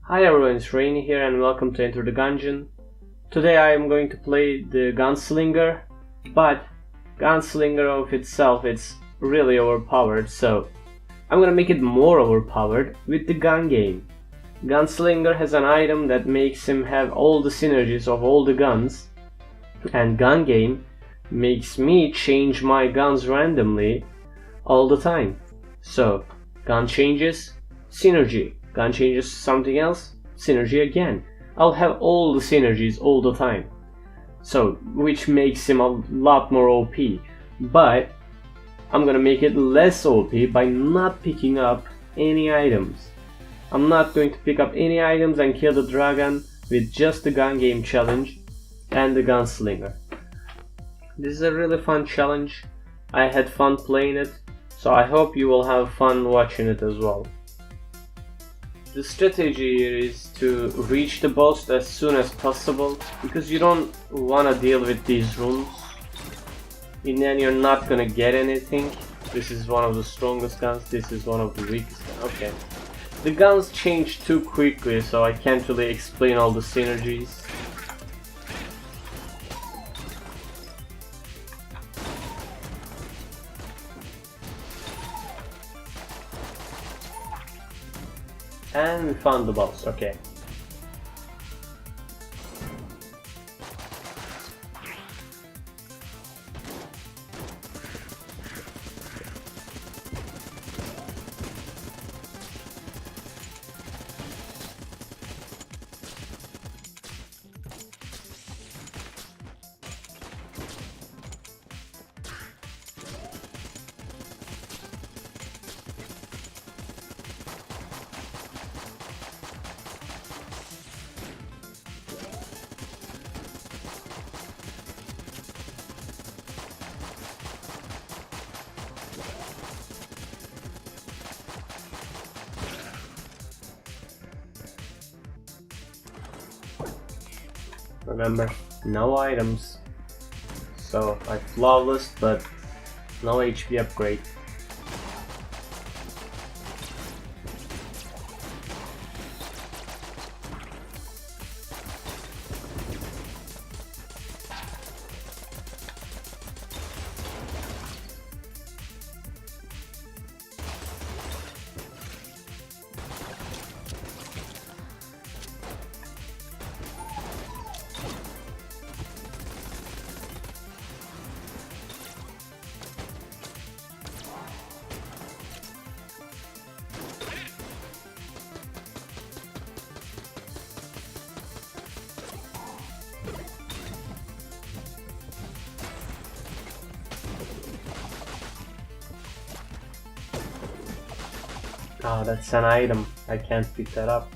Hi everyone, it's Rainy here and welcome to Enter the Gungeon. Today I am going to play the Gunslinger, but Gunslinger of itself it's really overpowered, so I'm gonna make it more overpowered with the gun game. Gunslinger has an item that makes him have all the synergies of all the guns, and gun game makes me change my guns randomly all the time. So, gun changes, synergy. Gun changes something else, synergy again. I'll have all the synergies all the time. So, which makes him a lot more OP. But, I'm gonna make it less OP by not picking up any items. I'm not going to pick up any items and kill the dragun with just the gun game challenge and the gunslinger. This is a really fun challenge. I had fun playing it, so I hope you will have fun watching it as well. The strategy here is to reach the boss as soon as possible, because you don't want to deal with these runes. And then you're not gonna get anything. This is one of the strongest guns, this is one of the weakest guns. Okay. The guns change too quickly, so I can't really explain all the synergies. And we found the boss, okay. Remember, no items, so I flawless, but no HP upgrade. Oh, that's an item. I can't pick that up.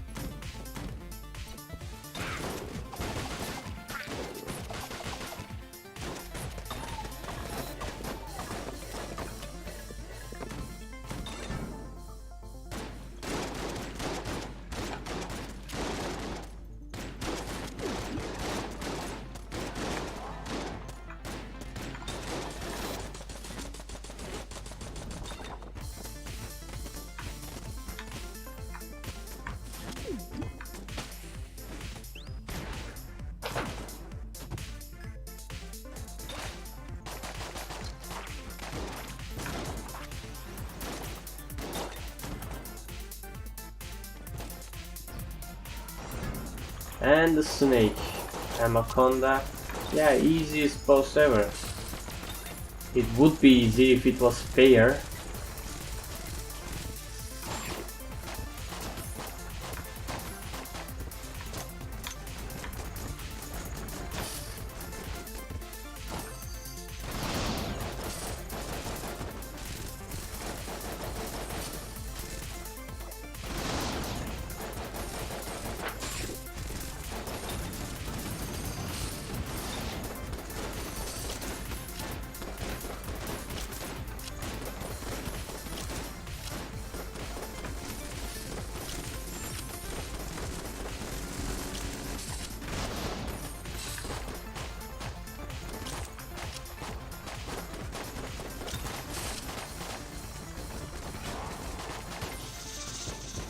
And the snake, Anaconda. Yeah, easiest boss ever. It would be easy if it was fair.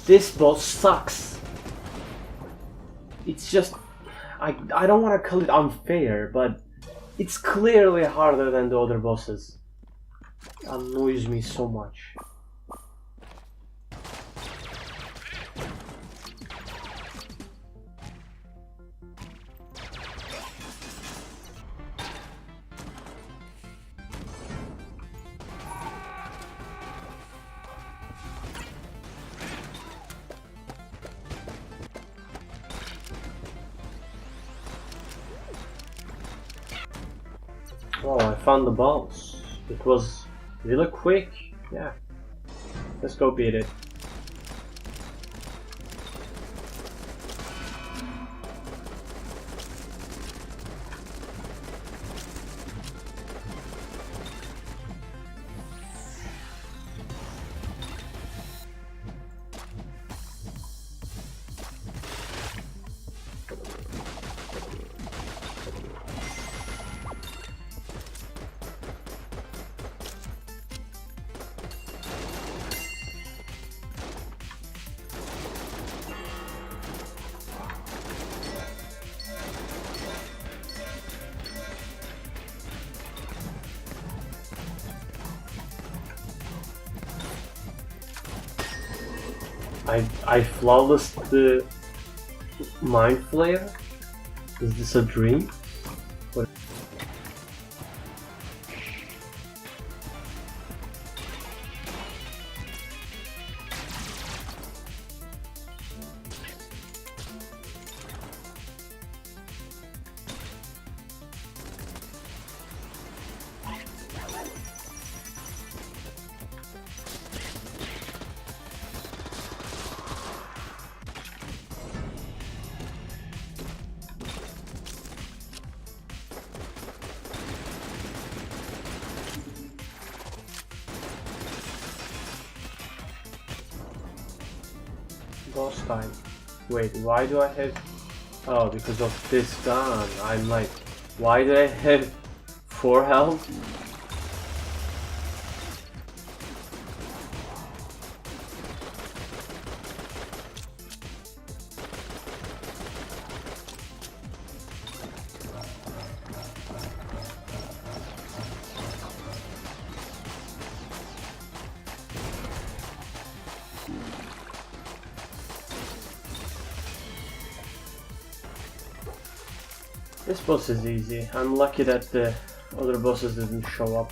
This boss sucks. it's just... I don't want to call it unfair, but it's clearly harder than the other bosses. It annoys me so much. Oh, I found the boss. It was really quick. Yeah. Let's go beat it. I flawlessed the Mind Flare? Is this a dream? What? Boss time. Wait, why do I have... Oh, because of this gun. I'm like, why do I have 4 health? This boss is easy. I'm lucky that the other bosses didn't show up.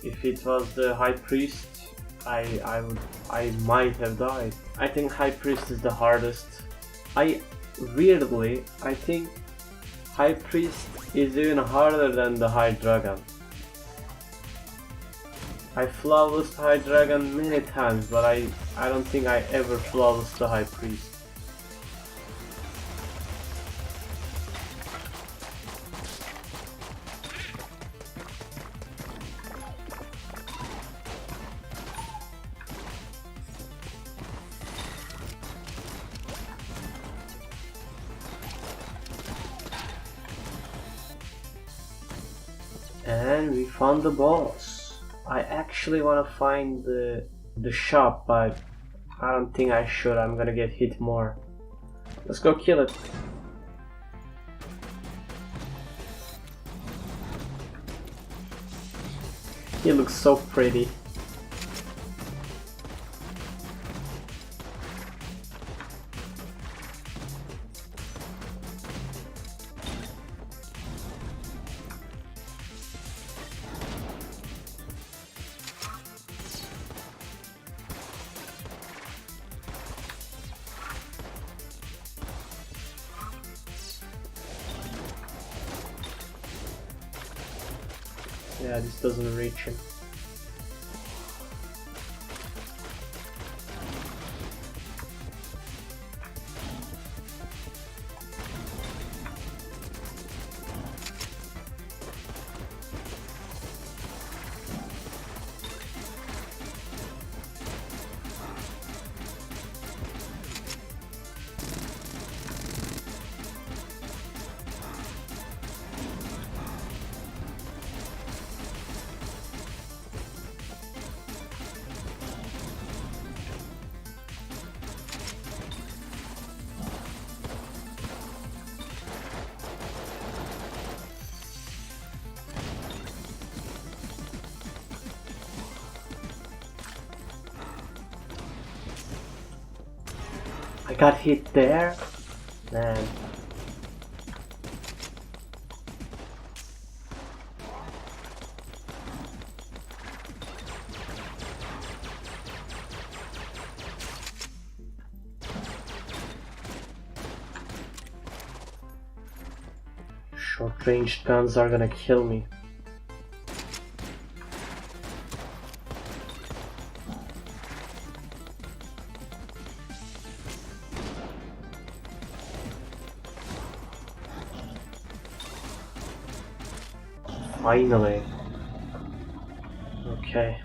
If it was the High Priest, I might have died. I think High Priest is the hardest. I think High Priest is even harder than the High Dragon. I flawlessed High Dragon many times, but I don't think I ever flawlessed the High Priest. And we found the boss. I actually want to find the shop, but I don't think I should. I'm gonna get hit more. Let's go kill it. He looks so pretty. Yeah, this doesn't reach him. I got hit there? Man. Short-ranged guns are gonna kill me. Finally. Okay.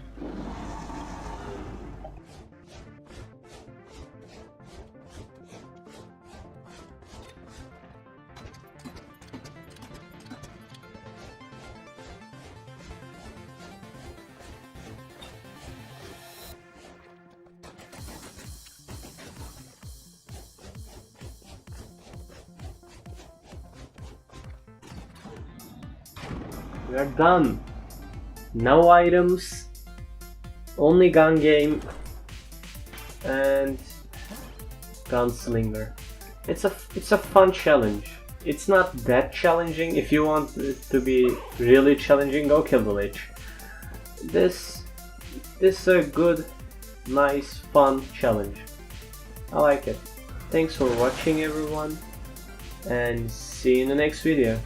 We are done. No items, only gun game, and gunslinger. It's a fun challenge. It's not that challenging. If you want it to be really challenging, go kill the lich. This is a good, nice, fun challenge. I like it. Thanks for watching, everyone, and see you in the next video.